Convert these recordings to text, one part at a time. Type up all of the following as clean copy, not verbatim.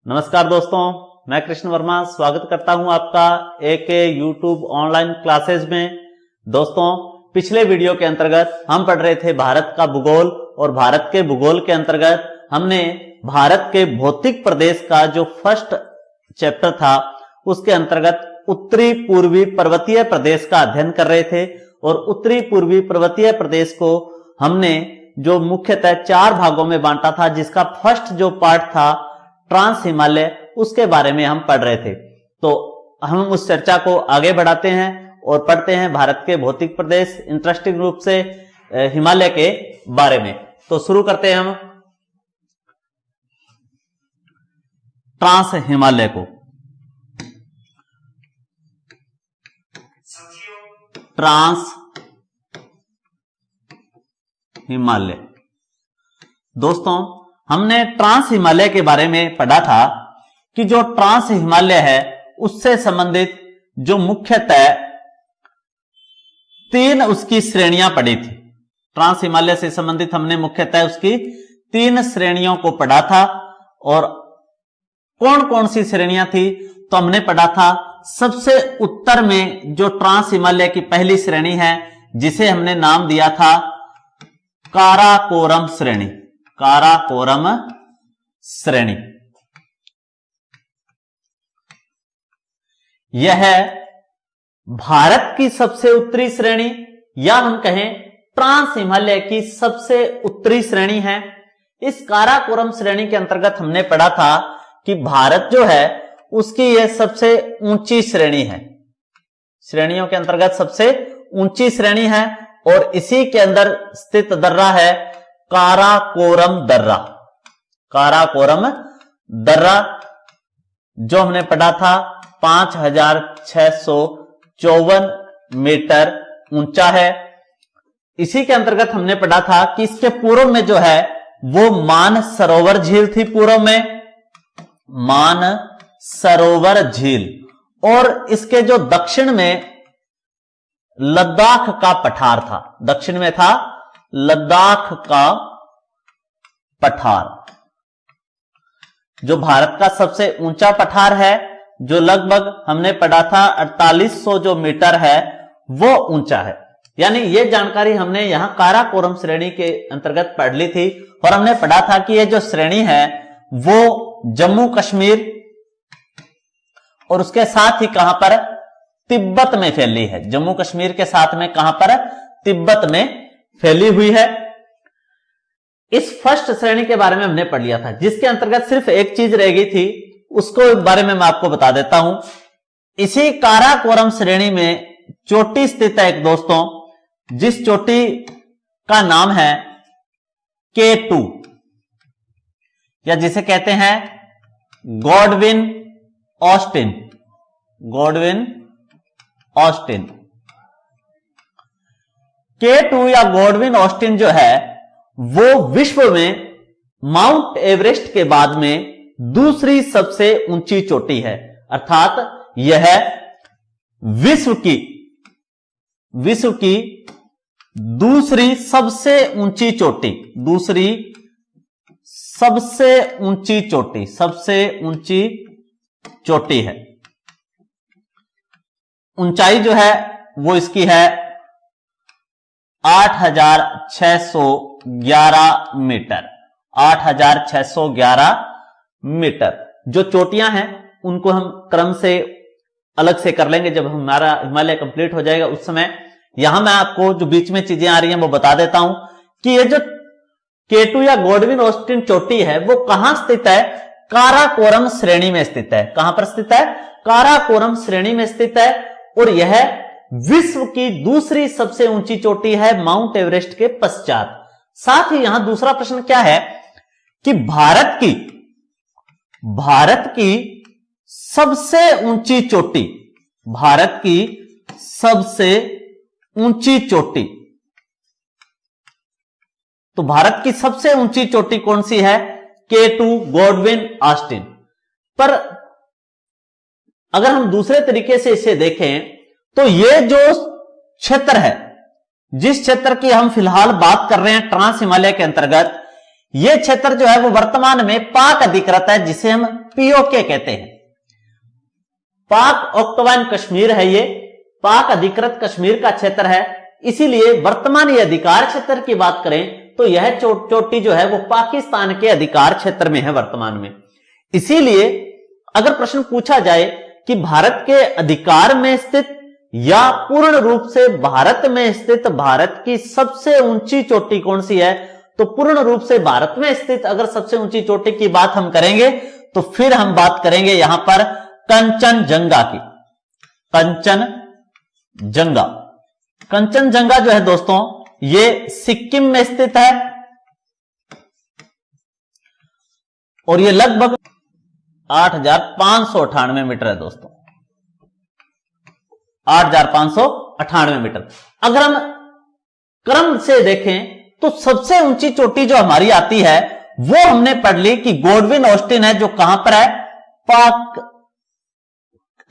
नमस्कार दोस्तों, मैं कृष्ण वर्मा स्वागत करता हूं आपका एक यूट्यूब ऑनलाइन क्लासेस में। दोस्तों, पिछले वीडियो के अंतर्गत हम पढ़ रहे थे भारत का भूगोल और भारत के भूगोल के अंतर्गत हमने भारत के भौतिक प्रदेश का जो फर्स्ट चैप्टर था उसके अंतर्गत उत्तरी पूर्वी पर्वतीय प्रदेश का अध्ययन कर रहे थे। और उत्तरी पूर्वी पर्वतीय प्रदेश को हमने जो मुख्यतः 4 भागों में बांटा था, जिसका फर्स्ट जो पार्ट था ट्रांस हिमालय, उसके बारे में हम पढ़ रहे थे। तो हम उस चर्चा को आगे बढ़ाते हैं और पढ़ते हैं भारत के भौतिक प्रदेश, इंटरेस्टिंग रूप से हिमालय के बारे में। तो शुरू करते हैं हम ट्रांस हिमालय को। ट्रांस हिमालय, दोस्तों हमने ट्रांस हिमालय के बारे में पढ़ा था कि जो ट्रांस हिमालय है उससे संबंधित जो मुख्यतः 3 उसकी श्रेणियां पढ़ी थी। ट्रांस हिमालय से संबंधित हमने मुख्यतः उसकी 3 श्रेणियों को पढ़ा था। और कौन कौन सी श्रेणियां थी तो हमने पढ़ा था, सबसे उत्तर में जो ट्रांस हिमालय की पहली श्रेणी है जिसे हमने नाम दिया था काराकोरम श्रेणी। काराकोरम श्रेणी यह भारत की सबसे उत्तरी श्रेणी, या हम कहें ट्रांस हिमालय की सबसे उत्तरी श्रेणी है। इस काराकोरम श्रेणी के अंतर्गत हमने पढ़ा था कि भारत जो है उसकी यह सबसे ऊंची श्रेणी है। श्रेणियों के अंतर्गत सबसे ऊंची श्रेणी है और इसी के अंदर स्थित दर्रा है काराकोरम दर्रा। काराकोरम दर्रा जो हमने पढ़ा था 5654 मीटर ऊंचा है। इसी के अंतर्गत हमने पढ़ा था कि इसके पूर्व में जो है वो मान सरोवर झील थी। पूर्व में मान सरोवर झील, और इसके जो दक्षिण में लद्दाख का पठार था। दक्षिण में था लद्दाख का पठार, जो भारत का सबसे ऊंचा पठार है, जो लगभग हमने पढ़ा था 4800 जो मीटर है वो ऊंचा है। यानी ये जानकारी हमने यहां काराकोरम श्रेणी के अंतर्गत पढ़ ली थी। और हमने पढ़ा था कि ये जो श्रेणी है वो जम्मू कश्मीर और उसके साथ ही कहां पर, तिब्बत में फैली है। जम्मू कश्मीर के साथ में कहां पर, तिब्बत में फैली हुई है। इस फर्स्ट श्रेणी के बारे में हमने पढ़ लिया था, जिसके अंतर्गत सिर्फ एक चीज रह गई थी, उसको बारे में मैं आपको बता देता हूं। इसी काराकोरम श्रेणी में चोटी स्थित है एक दोस्तों, जिस चोटी का नाम है K2, या जिसे कहते हैं Godwin Austen. Godwin Austen K2 या गॉडविन ऑस्टिन जो है वो विश्व में माउंट एवरेस्ट के बाद में दूसरी सबसे ऊंची चोटी है। अर्थात यह विश्व की दूसरी सबसे ऊंची चोटी, दूसरी सबसे ऊंची चोटी, सबसे ऊंची चोटी है। ऊंचाई जो है वो इसकी है 8611 मीटर। 8611 मीटर। जो चोटियां हैं उनको हम क्रम से अलग से कर लेंगे जब हमारा हिमालय कंप्लीट हो जाएगा उस समय। यहां मैं आपको जो बीच में चीजें आ रही हैं वो बता देता हूं कि ये जो K2 या गॉडविन ऑस्टिन चोटी है वो कहां स्थित है, काराकोरम श्रेणी में स्थित है। कहां पर स्थित है, काराकोरम श्रेणी में स्थित है। और यह विश्व की दूसरी सबसे ऊंची चोटी है माउंट एवरेस्ट के पश्चात। साथ ही यहां दूसरा प्रश्न क्या है कि भारत की सबसे ऊंची चोटी, भारत की सबसे ऊंची चोटी, तो भारत की सबसे ऊंची चोटी कौन सी है, K2 गॉडविन ऑस्टिन। पर अगर हम दूसरे तरीके से इसे देखें तो ये जो क्षेत्र है, जिस क्षेत्र की हम फिलहाल बात कर रहे हैं ट्रांस हिमालय के अंतर्गत, यह क्षेत्र जो है वो वर्तमान में पाक अधिकृत है, जिसे हम पीओके कहते हैं। पाक ऑक्टोवन कश्मीर है, ये पाक अधिकृत कश्मीर का क्षेत्र है। इसीलिए वर्तमान ये अधिकार क्षेत्र की बात करें तो यह चोटी जो है वो पाकिस्तान के अधिकार क्षेत्र में है वर्तमान में। इसीलिए अगर प्रश्न पूछा जाए कि भारत के अधिकार में स्थित या पूर्ण रूप से भारत में स्थित भारत की सबसे ऊंची चोटी कौन सी है, तो पूर्ण रूप से भारत में स्थित अगर सबसे ऊंची चोटी की बात हम करेंगे तो फिर हम बात करेंगे यहां पर कंचनजंगा की। कंचनजंगा, कंचनजंगा जो है दोस्तों ये सिक्किम में स्थित है और ये लगभग 8,598 मीटर है दोस्तों, 8,598 मीटर। अगर हम क्रम से देखें तो सबसे ऊंची चोटी जो हमारी आती है वो हमने पढ़ ली कि गॉडविन ऑस्टिन है, जो कहां पर है, पाक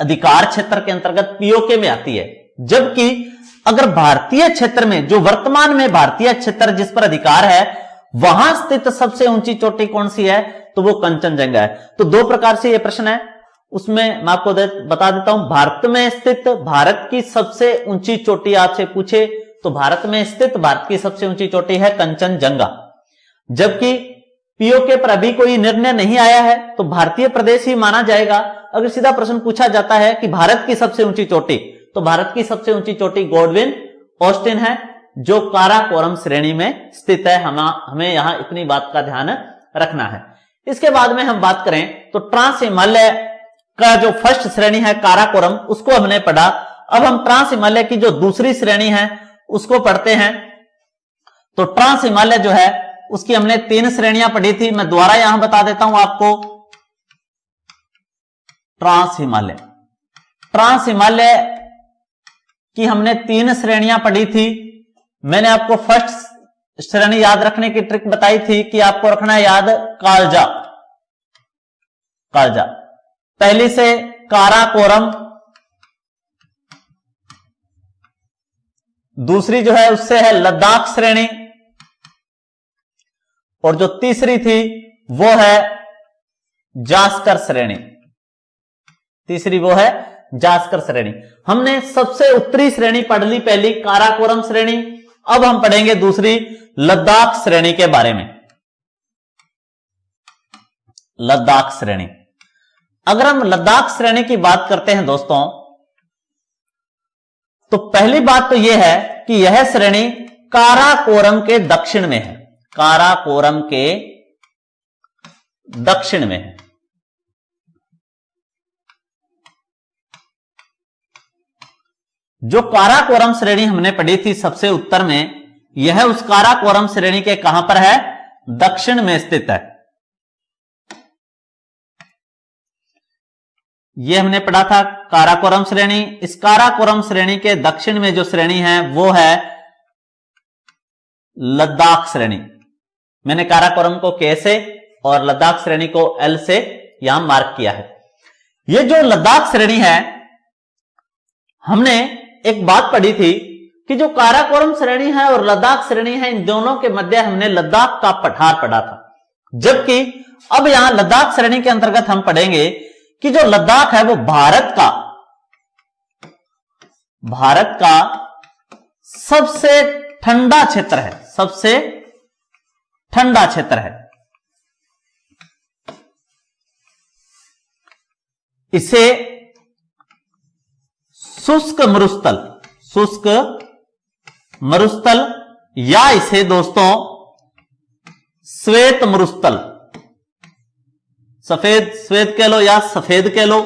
अधिकार क्षेत्र के अंतर्गत पीओके में आती है। जबकि अगर भारतीय क्षेत्र में, जो वर्तमान में भारतीय क्षेत्र जिस पर अधिकार है, वहां स्थित सबसे ऊंची चोटी कौन सी है, तो वो कंचनजंगा है। तो दो प्रकार से ये प्रश्न है, उसमें मैं आपको बता देता हूं। भारत में स्थित भारत की सबसे ऊंची चोटी आपसे पूछे तो भारत में स्थित भारत की सबसे ऊंची चोटी है कंचनजंगा। जबकि पीओके पर अभी कोई निर्णय नहीं आया है तो भारतीय प्रदेश ही माना जाएगा। अगर सीधा प्रश्न पूछा जाता है कि भारत की सबसे ऊंची चोटी, तो भारत की सबसे ऊंची चोटी गॉडविन ऑस्टिन है, जो काराकोरम श्रेणी में स्थित है। हमें यहां इतनी बात का ध्यान रखना है। इसके बाद में हम बात करें तो ट्रांस हिमालय का जो फर्स्ट श्रेणी है काराकोरम, उसको हमने पढ़ा। अब हम ट्रांस हिमालय की जो दूसरी श्रेणी है उसको पढ़ते हैं। तो ट्रांस हिमालय जो है उसकी हमने 3 श्रेणियां पढ़ी थी, मैं दोबारा यहां बता देता हूं आपको। ट्रांस हिमालय, ट्रांस हिमालय की हमने 3 श्रेणियां पढ़ी थी। मैंने आपको फर्स्ट श्रेणी याद रखने की ट्रिक बताई थी कि आपको रखना है याद कालजा, कालजा। पहली से काराकोरम, दूसरी जो है उससे है लद्दाख श्रेणी, और जो तीसरी थी वो है जास्कर श्रेणी। तीसरी वो है जास्कर श्रेणी। हमने सबसे उत्तरी श्रेणी पढ़ ली पहली, काराकोरम श्रेणी। अब हम पढ़ेंगे दूसरी लद्दाख श्रेणी के बारे में। लद्दाख श्रेणी, अगर हम लद्दाख श्रेणी की बात करते हैं दोस्तों, तो पहली बात तो यह है कि यह श्रेणी काराकोरम के दक्षिण में है, काराकोरम के दक्षिण में है। जो काराकोरम श्रेणी हमने पढ़ी थी सबसे उत्तर में, यह उस काराकोरम श्रेणी के कहां पर है, दक्षिण में स्थित है। यह हमने पढ़ा था काराकोरम श्रेणी। इस काराकोरम श्रेणी के दक्षिण में जो श्रेणी है वो है लद्दाख श्रेणी। मैंने काराकोरम को के से और लद्दाख श्रेणी को एल से यहां मार्क किया है। यह जो लद्दाख श्रेणी है, हमने एक बात पढ़ी थी कि जो काराकोरम श्रेणी है और लद्दाख श्रेणी है, इन दोनों के मध्य हमने लद्दाख का पठार पढ़ा था। जबकि अब यहां लद्दाख श्रेणी के अंतर्गत हम पढ़ेंगे कि जो लद्दाख है वो भारत का सबसे ठंडा क्षेत्र है, सबसे ठंडा क्षेत्र है। इसे शुष्क मरुस्थल, शुष्क मरुस्थल, या इसे दोस्तों श्वेत मरुस्थल, सफेद श्वेत कह लो या सफेद कह लो,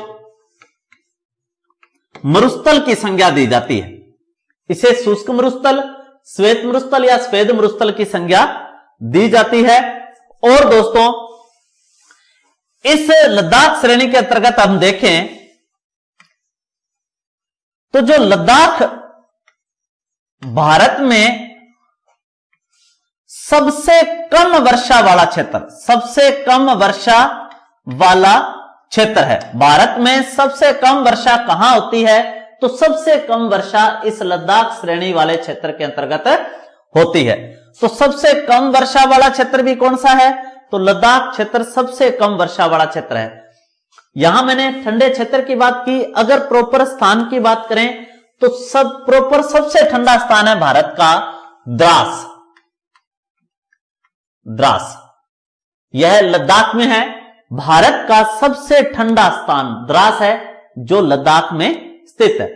मरुस्थल की संज्ञा दी जाती है। इसे शुष्क मरुस्थल, श्वेत मरुस्थल या सफेद मरुस्थल की संज्ञा दी जाती है। और दोस्तों इस लद्दाख श्रेणी के अंतर्गत हम देखें तो जो लद्दाख भारत में सबसे कम वर्षा वाला क्षेत्र, सबसे कम वर्षा वाला क्षेत्र है। भारत में सबसे कम वर्षा कहां होती है, तो सबसे कम वर्षा इस लद्दाख श्रेणी वाले क्षेत्र के अंतर्गत होती है। तो सबसे कम वर्षा वाला क्षेत्र भी कौन सा है? तो लद्दाख क्षेत्र सबसे कम वर्षा वाला क्षेत्र है। यहां मैंने ठंडे क्षेत्र की बात की, अगर प्रॉपर स्थान की बात करें तो प्रॉपर सबसे ठंडा स्थान है भारत का द्रास। द्रास यह लद्दाख में है। भारत का सबसे ठंडा स्थान द्रास है जो लद्दाख में स्थित है।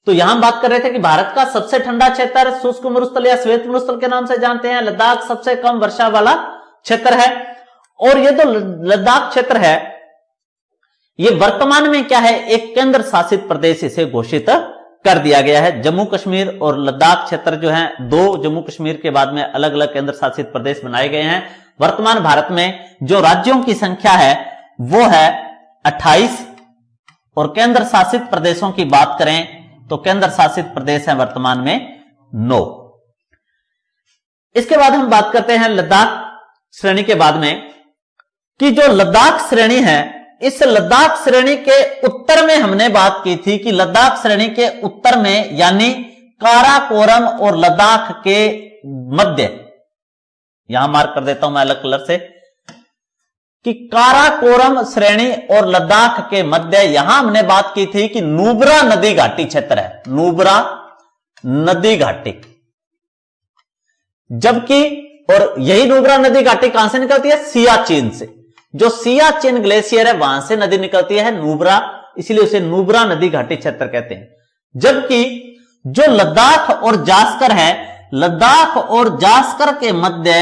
तो यहां बात कर रहे थे कि भारत का सबसे ठंडा क्षेत्र शुष्क मरुस्थल या श्वेत मरुस्थल के नाम से जानते हैं। लद्दाख सबसे कम वर्षा वाला क्षेत्र है। और ये जो लद्दाख क्षेत्र है ये वर्तमान में क्या है? एक केंद्र शासित प्रदेश इसे घोषित कर दिया गया है। जम्मू कश्मीर और लद्दाख क्षेत्र जो है, दो जम्मू कश्मीर के बाद में अलग अलग केंद्र शासित प्रदेश बनाए गए हैं। वर्तमान भारत में जो राज्यों की संख्या है वो है 28 और केंद्र शासित प्रदेशों की बात करें तो केंद्र शासित प्रदेश है वर्तमान में 9। इसके बाद हम बात करते हैं लद्दाख श्रेणी के बाद में कि जो लद्दाख श्रेणी है, इस लद्दाख श्रेणी के उत्तर में हमने बात की थी कि लद्दाख श्रेणी के उत्तर में यानी काराकोरम और लद्दाख के मध्य, यहां मार्क कर देता हूं मैं अलग कलर से, कि काराकोरम श्रेणी और लद्दाख के मध्य यहां हमने बात की थी कि नुब्रा नदी घाटी क्षेत्र है। नुब्रा नदी घाटी, जबकि और यही नुब्रा नदी घाटी कहां से निकलती है? सियाचिन से। जो सियाचिन ग्लेशियर है वहां से नदी निकलती है नुब्रा, इसलिए उसे नुब्रा नदी घाटी क्षेत्र कहते हैं। जबकि जो लद्दाख और जास्कर है, लद्दाख और जास्कर के मध्य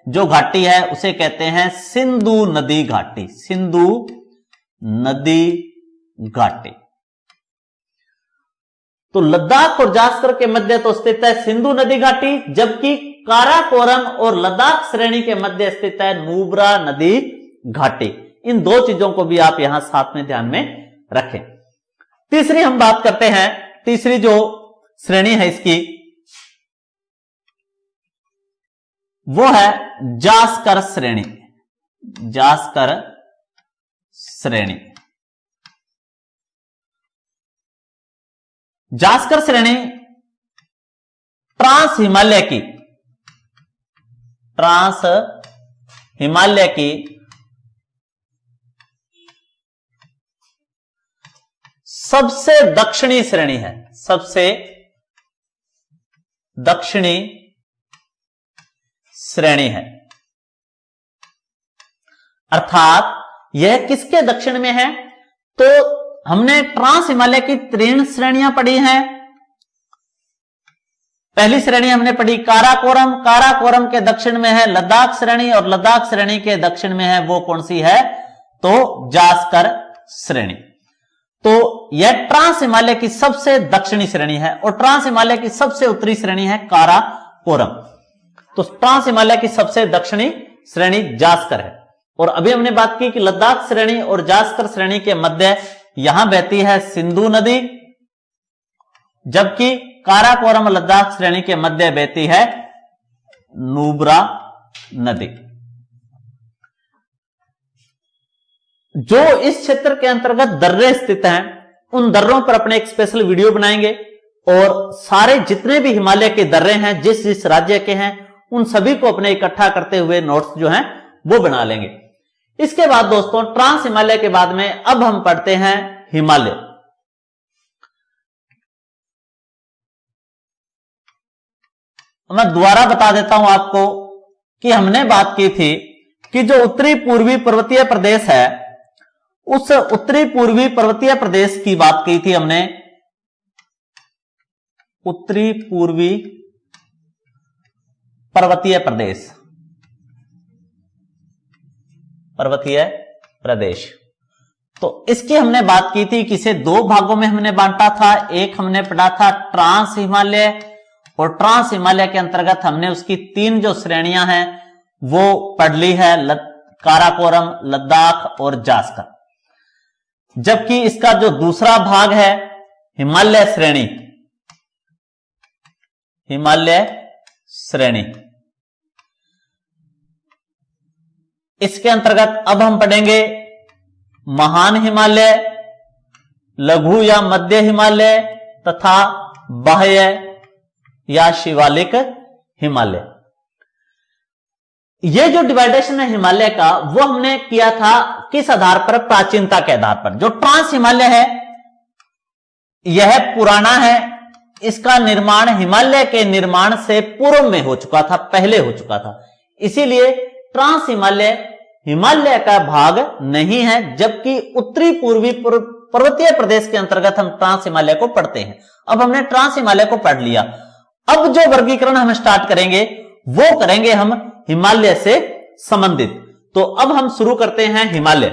जो घाटी है उसे कहते हैं सिंधु नदी घाटी। सिंधु नदी घाटी। तो लद्दाख और जास्कर के मध्य तो स्थित है सिंधु नदी घाटी, जबकि काराकोरम और लद्दाख श्रेणी के मध्य स्थित है नुब्रा नदी घाटी। इन दो चीजों को भी आप यहां साथ में ध्यान में रखें। तीसरी हम बात करते हैं, तीसरी जो श्रेणी है इसकी वो है जास्कर श्रेणी। जास्कर श्रेणी। जास्कर श्रेणी ट्रांस हिमालय की, ट्रांस हिमालय की सबसे दक्षिणी श्रेणी है। सबसे दक्षिणी श्रेणी है, अर्थात यह किसके दक्षिण में है? तो हमने ट्रांस हिमालय की 3 श्रेणियां पढ़ी हैं। पहली श्रेणी हमने पढ़ी काराकोरम, काराकोरम के दक्षिण में है लद्दाख श्रेणी और लद्दाख श्रेणी के दक्षिण में है वो कौन सी है? तो जास्कर श्रेणी। तो यह ट्रांस हिमालय की सबसे दक्षिणी श्रेणी है और ट्रांस हिमालय की सबसे उत्तरी श्रेणी है काराकोरम। तो ट्रांस हिमालय की सबसे दक्षिणी श्रेणी जास्कर है। और अभी हमने बात की कि लद्दाख श्रेणी और जास्कर श्रेणी के मध्य यहां बहती है सिंधु नदी, जबकि काराकोरम लद्दाख श्रेणी के मध्य बहती है नुब्रा नदी। जो इस क्षेत्र के अंतर्गत दर्रे स्थित हैं उन दर्रों पर अपने एक स्पेशल वीडियो बनाएंगे और सारे जितने भी हिमालय के दर्रे हैं जिस जिस राज्य के हैं उन सभी को अपने इकट्ठा करते हुए नोट्स जो हैं वो बना लेंगे। इसके बाद दोस्तों ट्रांस हिमालय के बाद में अब हम पढ़ते हैं हिमालय। मैं दोबारा बता देता हूं आपको कि हमने बात की थी कि जो उत्तरी पूर्वी पर्वतीय प्रदेश है उस उत्तरी पूर्वी पर्वतीय प्रदेश की बात की थी हमने। उत्तरी पूर्वी पर्वतीय प्रदेश, पर्वतीय प्रदेश, तो इसकी हमने बात की थी कि इसे 2 भागों में हमने बांटा था। एक हमने पढ़ा था ट्रांस हिमालय और ट्रांस हिमालय के अंतर्गत हमने उसकी 3 जो श्रेणियां हैं वो पढ़ ली है, काराकोरम, लद्दाख और जास्कर। जबकि इसका जो दूसरा भाग है हिमालय श्रेणी, हिमालय श्रेणी, इसके अंतर्गत अब हम पढ़ेंगे महान हिमालय, लघु या मध्य हिमालय तथा बाह्य या शिवालिक हिमालय। ये जो डिवाइडेशन है हिमालय का, वो हमने किया था किस आधार पर? प्राचीनता के आधार पर। जो ट्रांस हिमालय है यह पुराना है, इसका निर्माण हिमालय के निर्माण से पूर्व में हो चुका था, पहले हो चुका था, इसीलिए ट्रांस हिमालय हिमालय का भाग नहीं है, जबकि उत्तरी पूर्वी पर्वतीय प्रदेश के अंतर्गत हम ट्रांस हिमालय को पढ़ते हैं। अब हमने ट्रांस हिमालय को पढ़ लिया, अब जो वर्गीकरण हम स्टार्ट करेंगे वो करेंगे हम हिमालय से संबंधित। तो अब हम शुरू करते हैं हिमालय।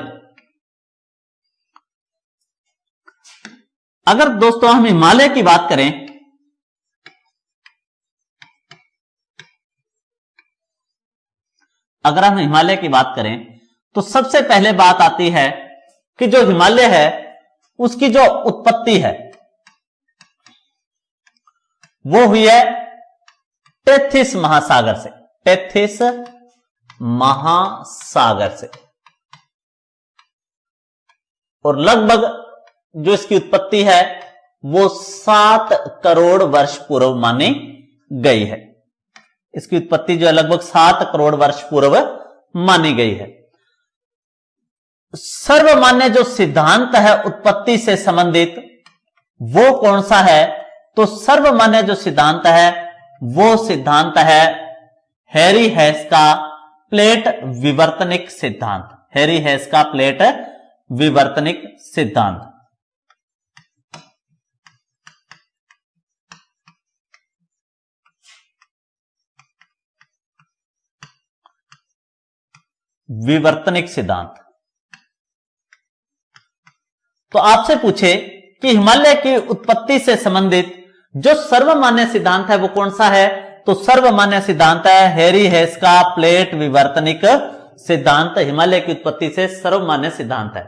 अगर दोस्तों हम हिमालय की बात करें, अगर हम हिमालय की बात करें तो सबसे पहले बात आती है कि जो हिमालय है उसकी जो उत्पत्ति है वो हुई है टेथिस महासागर से, टेथिस महासागर से, और लगभग जो इसकी उत्पत्ति है वो 7 करोड़ वर्ष पूर्व मानी गई है। इसकी उत्पत्ति जो है लगभग 7 करोड़ वर्ष पूर्व मानी गई है। सर्वमान्य जो सिद्धांत है उत्पत्ति से संबंधित वो कौन सा है? तो सर्वमान्य जो सिद्धांत है वो सिद्धांत है हैरी हेस का प्लेट विवर्तनिक सिद्धांत, हैरी हेस का प्लेट विवर्तनिक सिद्धांत। विवर्तनिक सिद्धांत। तो आपसे पूछे कि हिमालय की उत्पत्ति से संबंधित जो सर्वमान्य सिद्धांत है वो कौन सा है? तो सर्वमान्य सिद्धांत है हैरी हेस का प्लेट विवर्तनिक सिद्धांत, हिमालय की उत्पत्ति से सर्वमान्य सिद्धांत है।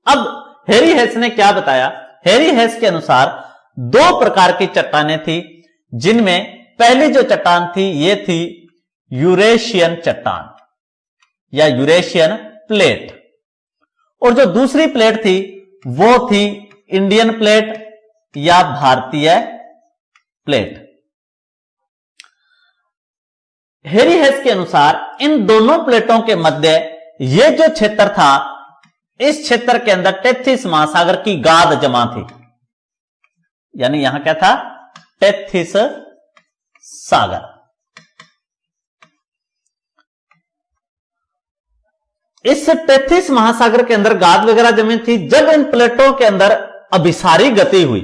अब हैरी हेस ने क्या बताया? हैरी हेस के अनुसार 2 प्रकार की चट्टानें थी, जिनमें पहली जो चट्टान थी ये थी यूरेशियन चट्टान या यूरेशियन प्लेट, और जो दूसरी प्लेट थी वो थी इंडियन प्लेट या भारतीय प्लेट। हैरी हेस के अनुसार इन दोनों प्लेटों के मध्य ये जो क्षेत्र था, इस क्षेत्र के अंदर टेथिस महासागर की गाद जमा थी, यानी यहां क्या था? टेथिस सागर। इस टेथिस महासागर के अंदर गाद वगैरह जमी थी। जब इन प्लेटों के अंदर अभिसारी गति हुई,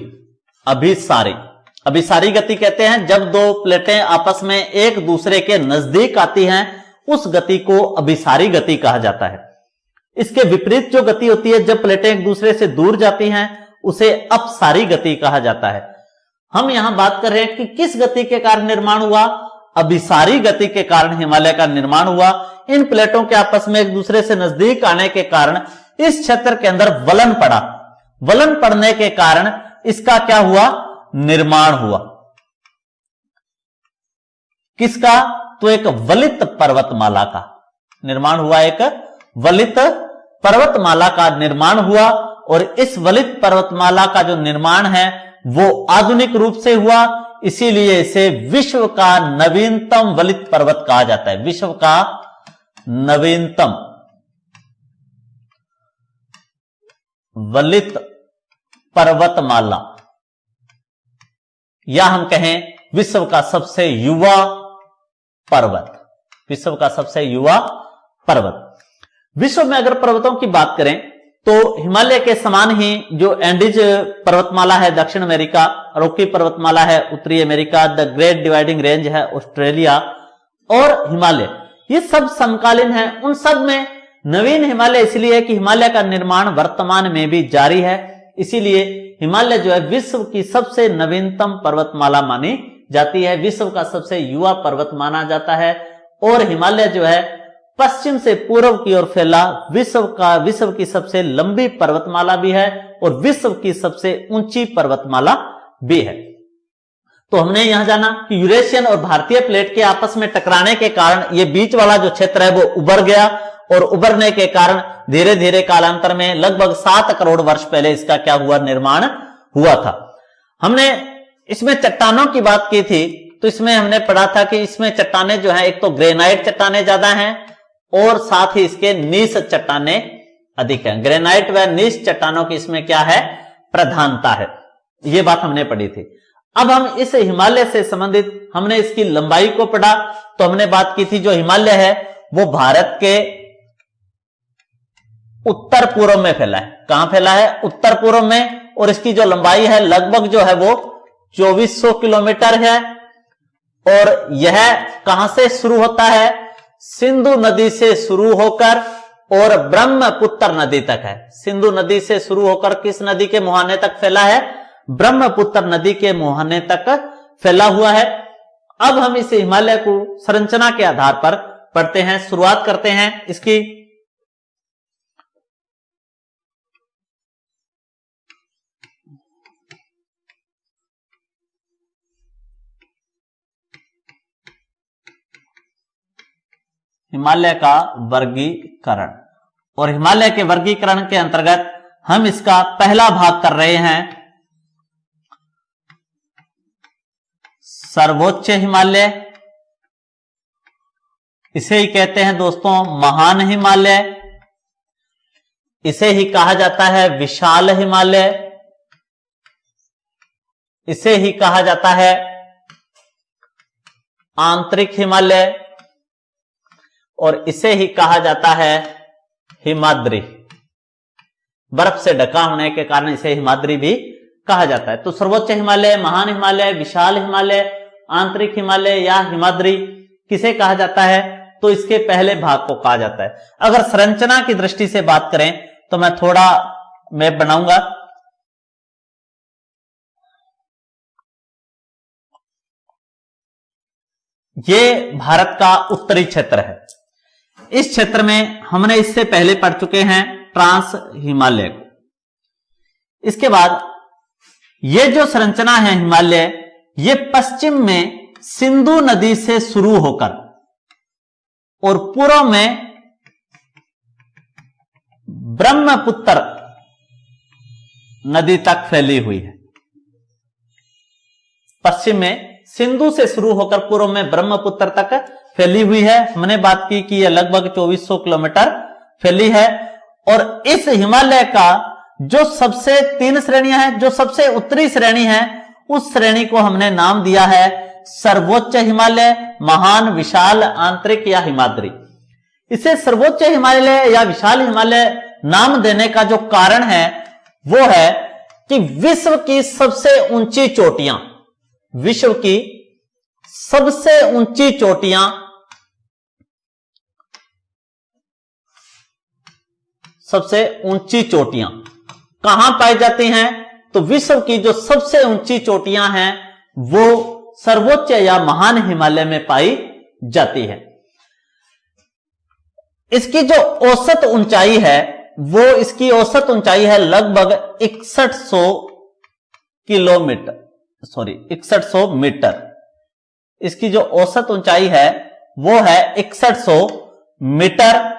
अभिसारी गति कहते हैं जब 2 प्लेटें आपस में एक दूसरे के नजदीक आती हैं, उस गति को अभिसारी गति कहा जाता है। इसके विपरीत जो गति होती है जब प्लेटें एक दूसरे से दूर जाती हैं, उसे अपसारी गति कहा जाता है। हम यहां बात कर रहे हैं कि किस गति के कारण निर्माण हुआ? अभिसारी गति के कारण हिमालय का निर्माण हुआ। इन प्लेटों के आपस में एक दूसरे से नजदीक आने के कारण इस क्षेत्र के अंदर वलन पड़ा, वलन पड़ने के कारण इसका क्या हुआ? निर्माण हुआ। किसका? तो एक वलित पर्वतमाला का निर्माण हुआ, एक वलित पर्वतमाला का निर्माण हुआ, और इस वलित पर्वतमाला का जो निर्माण है वो आधुनिक रूप से हुआ, इसीलिए इसे विश्व का नवीनतम वलित पर्वत कहा जाता है, विश्व का नवीनतम वलित पर्वतमाला, या हम कहें विश्व का सबसे युवा पर्वत, विश्व का सबसे युवा पर्वत। विश्व में अगर पर्वतों की बात करें तो हिमालय के समान ही जो एंडीज पर्वतमाला है दक्षिण अमेरिका, रॉकी पर्वतमाला है उत्तरी America, the great dividing range है ऑस्ट्रेलिया, और हिमालय, ये सब समकालीन है। उन सब में नवीन हिमालय इसलिए है कि हिमालय का निर्माण वर्तमान में भी जारी है, इसीलिए हिमालय जो है विश्व की सबसे नवीनतम पर्वतमाला मानी जाती है, विश्व का सबसे युवा पर्वत माना जाता है। और हिमालय जो है पश्चिम से पूर्व की ओर फैला विश्व की सबसे लंबी पर्वतमाला भी है और विश्व की सबसे ऊंची पर्वतमाला भी है। तो हमने यहां जाना कि यूरेशियन और भारतीय प्लेट के आपस में टकराने के कारण ये बीच वाला जो क्षेत्र है वो उभर गया, और उभरने के कारण धीरे धीरे कालांतर में लगभग 7 करोड़ वर्ष पहले इसका क्या हुआ? निर्माण हुआ था। हमने इसमें चट्टानों की बात की थी, तो इसमें हमने पढ़ा था कि इसमें चट्टानें जो हैं, एक तो ग्रेनाइट चट्टानें ज्यादा हैं और साथ ही इसके नीच चट्टाने अधिक हैं। ग्रेनाइट व नीच चट्टानों की इसमें क्या है, प्रधानता है। यह बात हमने पढ़ी थी। अब हम इस हिमालय से संबंधित हमने इसकी लंबाई को पढ़ा, तो हमने बात की थी जो हिमालय है वो भारत के उत्तर पूर्व में फैला है। कहां फैला है, उत्तर पूर्व में, और इसकी जो लंबाई है लगभग जो है वो 2400 किलोमीटर है। और यह कहां से शुरू होता है, सिंधु नदी से शुरू होकर और ब्रह्मपुत्र नदी तक है। सिंधु नदी से शुरू होकर किस नदी के मुहाने तक फैला है, ब्रह्मपुत्र नदी के मुहाने तक फैला हुआ है। अब हम इस हिमालय को संरचना के आधार पर पढ़ते हैं। शुरुआत करते हैं इसकी। हिमालय का वर्गीकरण, और हिमालय के वर्गीकरण के अंतर्गत हम इसका पहला भाग कर रहे हैं सर्वोच्च हिमालय। इसे ही कहते हैं दोस्तों महान हिमालय, इसे ही कहा जाता है विशाल हिमालय, इसे ही कहा जाता है आंतरिक हिमालय, और इसे ही कहा जाता है हिमाद्री। बर्फ से ढका होने के कारण इसे हिमाद्री भी कहा जाता है। तो सर्वोच्च हिमालय, महान हिमालय, विशाल हिमालय, आंतरिक हिमालय या हिमाद्री किसे कहा जाता है, तो इसके पहले भाग को कहा जाता है। अगर संरचना की दृष्टि से बात करें तो मैं थोड़ा मैप बनाऊंगा। ये भारत का उत्तरी क्षेत्र है। इस क्षेत्र में हमने इससे पहले पढ़ चुके हैं ट्रांस हिमालय को। इसके बाद ये जो संरचना है हिमालय, ये पश्चिम में सिंधु नदी से शुरू होकर और पूर्व में ब्रह्मपुत्र नदी तक फैली हुई है। पश्चिम में सिंधु से शुरू होकर पूर्व में ब्रह्मपुत्र तक फैली हुई है। हमने बात की कि यह लगभग 2400 किलोमीटर फैली है। और इस हिमालय का जो सबसे 3 श्रेणियां हैं, जो सबसे उत्तरी श्रेणी है, उस श्रेणी को हमने नाम दिया है सर्वोच्च हिमालय, महान, विशाल, आंतरिक या हिमाद्री। इसे सर्वोच्च हिमालय या विशाल हिमालय नाम देने का जो कारण है वो है कि विश्व की सबसे ऊंची चोटियां, विश्व की सबसे ऊंची चोटियां सबसे ऊंची चोटियां कहां पाई जाती हैं, तो विश्व की जो सबसे ऊंची चोटियां हैं वो सर्वोच्च या महान हिमालय में पाई जाती है। इसकी जो औसत ऊंचाई है वो, इसकी औसत ऊंचाई है लगभग 6100 किलोमीटर, 6100 मीटर। इसकी जो औसत ऊंचाई है वो है 6100 मीटर।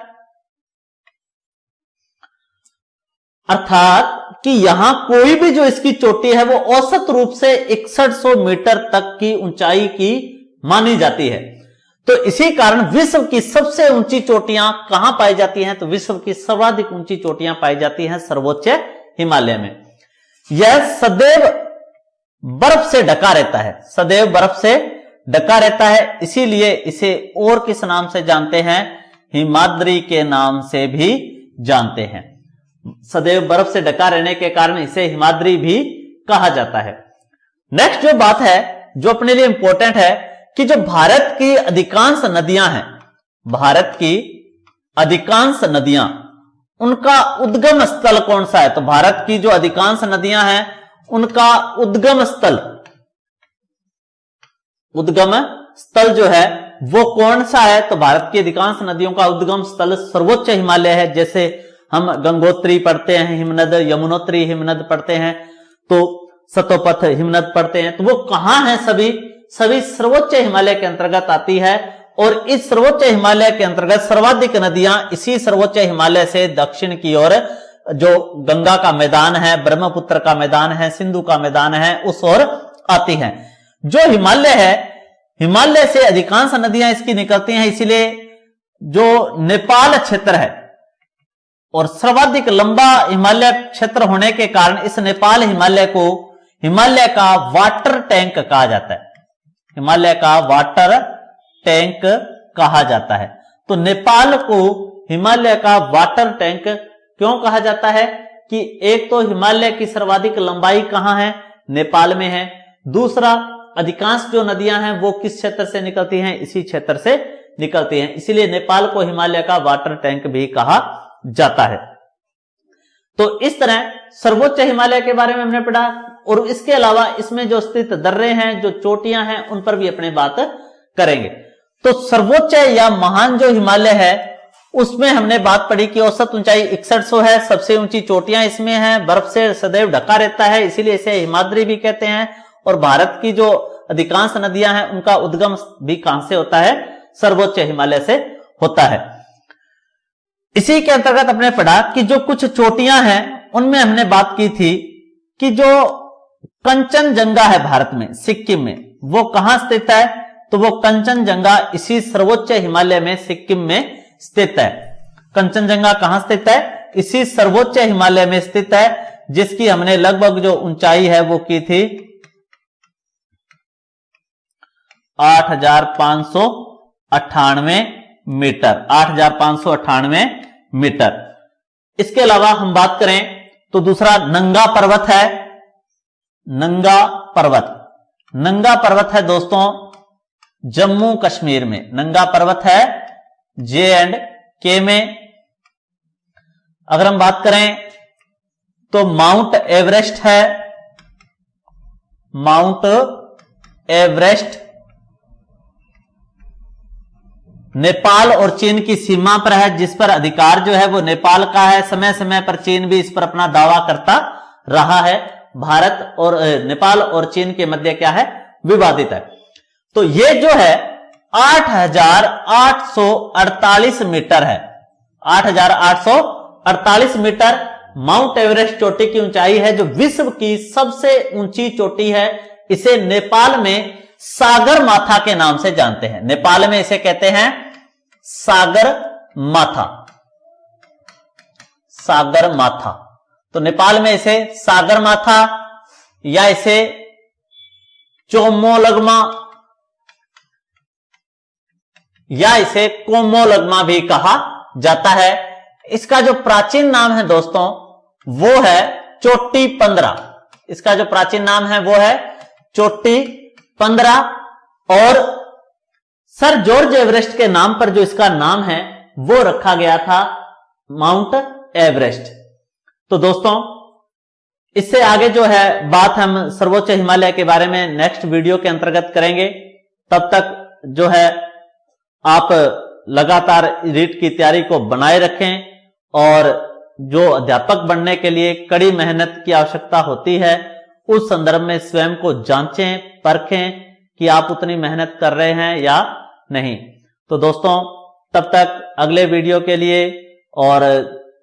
अर्थात कि यहां कोई भी जो इसकी चोटी है वो औसत रूप से 6100 मीटर तक की ऊंचाई की मानी जाती है। तो इसी कारण विश्व की सबसे ऊंची चोटियां कहां पाई जाती हैं, तो विश्व की सर्वाधिक ऊंची चोटियां पाई जाती हैं सर्वोच्च हिमालय में। यह सदैव बर्फ से ढका रहता है, सदैव बर्फ से ढका रहता है, इसीलिए इसे और किस नाम से जानते हैं, हिमाद्री के नाम से भी जानते हैं। सदैव बर्फ से ढका रहने के कारण इसे हिमाद्री भी कहा जाता है। नेक्स्ट जो बात है जो अपने लिए इंपॉर्टेंट है कि जो भारत की अधिकांश नदियां हैं, भारत की अधिकांश नदियां, उनका उद्गम स्थल कौन सा है, तो भारत की जो अधिकांश नदियां हैं उनका उद्गम स्थल जो है वो कौन सा है, तो भारत की अधिकांश नदियों का उद्गम स्थल सर्वोच्च हिमालय है। जैसे हम गंगोत्री पढ़ते हैं हिमनद, यमुनोत्री हिमनद पढ़ते हैं, तो सतोपथ हिमनद पढ़ते हैं, तो वो कहां है, सभी सर्वोच्च हिमालय के अंतर्गत आती है। और इस सर्वोच्च हिमालय के अंतर्गत सर्वाधिक नदियां इसी सर्वोच्च हिमालय से दक्षिण की ओर जो गंगा का मैदान है, ब्रह्मपुत्र का मैदान है, सिंधु का मैदान है, उस ओर आती हैं। जो हिमालय है, हिमालय से अधिकांश नदियां इसकी निकलती हैं, इसीलिए जो नेपाल क्षेत्र है और सर्वाधिक लंबा हिमालय क्षेत्र होने के कारण इस नेपाल हिमालय को हिमालय का वाटर टैंक कहा जाता है। हिमालय का वाटर टैंक कहा जाता है। तो नेपाल को हिमालय का वाटर टैंक क्यों कहा जाता है कि एक तो हिमालय की सर्वाधिक लंबाई कहां है, नेपाल में है। दूसरा, अधिकांश जो नदियां हैं वो किस क्षेत्र से निकलती हैं, इसी क्षेत्र से निकलती हैं, इसीलिए नेपाल को हिमालय का वाटर टैंक भी कहा जाता है। तो इस तरह सर्वोच्च हिमालय के बारे में हमने पढ़ा और इसके अलावा इसमें जो स्थित दर्रे हैं, जो चोटियां हैं, उन पर भी अपने बात करेंगे। तो सर्वोच्च या महान जो हिमालय है उसमें हमने बात पढ़ी कि औसत ऊंचाई 6100 है, सबसे ऊंची चोटियां इसमें हैं, बर्फ से सदैव ढका रहता है, इसीलिए इसे हिमाद्री भी कहते हैं। और भारत की जो अधिकांश नदियां हैं उनका उद्गम भी कहां से होता है, सर्वोच्च हिमालय से होता है। इसी के अंतर्गत हमने पढ़ा कि जो कुछ चोटियां हैं उनमें हमने बात की थी कि जो कंचनजंगा है भारत में, सिक्किम में, वो कहां स्थित है, तो वो कंचनजंगा इसी सर्वोच्च हिमालय में सिक्किम में स्थित है। कंचनजंगा कहां स्थित है, इसी सर्वोच्च हिमालय में स्थित है, जिसकी हमने लगभग जो ऊंचाई है वो की थी 8,598 मीटर, 8,598 मीटर। इसके अलावा हम बात करें तो दूसरा नंगा पर्वत है। नंगा पर्वत, नंगा पर्वत है दोस्तों जम्मू कश्मीर में, नंगा पर्वत है J&K में। अगर हम बात करें तो माउंट एवरेस्ट है, माउंट एवरेस्ट नेपाल और चीन की सीमा पर है, जिस पर अधिकार जो है वो नेपाल का है। समय समय पर चीन भी इस पर अपना दावा करता रहा है। भारत और नेपाल और चीन के मध्य क्या है, विवादित है। तो ये जो है 8,848 मीटर है, 8,848 मीटर माउंट एवरेस्ट चोटी की ऊंचाई है, जो विश्व की सबसे ऊंची चोटी है। इसे नेपाल में सागर माथा के नाम से जानते हैं। नेपाल में इसे कहते हैं सागर माथा, सागर माथा। तो नेपाल में इसे सागर माथा या इसे चोमोलगमा या इसे कोमोलगमा भी कहा जाता है। इसका जो प्राचीन नाम है दोस्तों वो है चोटी 15। इसका जो प्राचीन नाम है वो है चोटी 15। और सर जॉर्ज एवरेस्ट के नाम पर जो इसका नाम है वो रखा गया था माउंट एवरेस्ट। तो दोस्तों इससे आगे जो है बात हम सर्वोच्च हिमालय के बारे में नेक्स्ट वीडियो के अंतर्गत करेंगे। तब तक जो है आप लगातार रीट की तैयारी को बनाए रखें और जो अध्यापक बनने के लिए कड़ी मेहनत की आवश्यकता होती है उस संदर्भ में स्वयं को जांचें, परखें कि आप उतनी मेहनत कर रहे हैं या नहीं। तो दोस्तों तब तक अगले वीडियो के लिए, और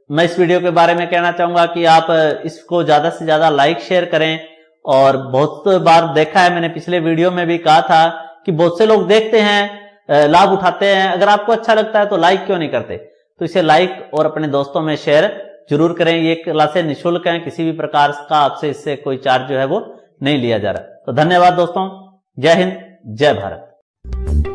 मैं इस वीडियो के बारे में कहना चाहूंगा कि आप इसको ज्यादा से ज्यादा लाइक शेयर करें। और बहुत बार देखा है, मैंने पिछले वीडियो में भी कहा था कि बहुत से लोग देखते हैं, लाभ उठाते हैं, अगर आपको अच्छा लगता है तो लाइक क्यों नहीं करते। तो इसे लाइक और अपने दोस्तों में शेयर जरूर करें। ये क्लासें निःशुल्क हैं, किसी भी प्रकार का आपसे इससे कोई चार्ज जो है वो नहीं लिया जा रहा। तो धन्यवाद दोस्तों, जय हिंद, जय भारत।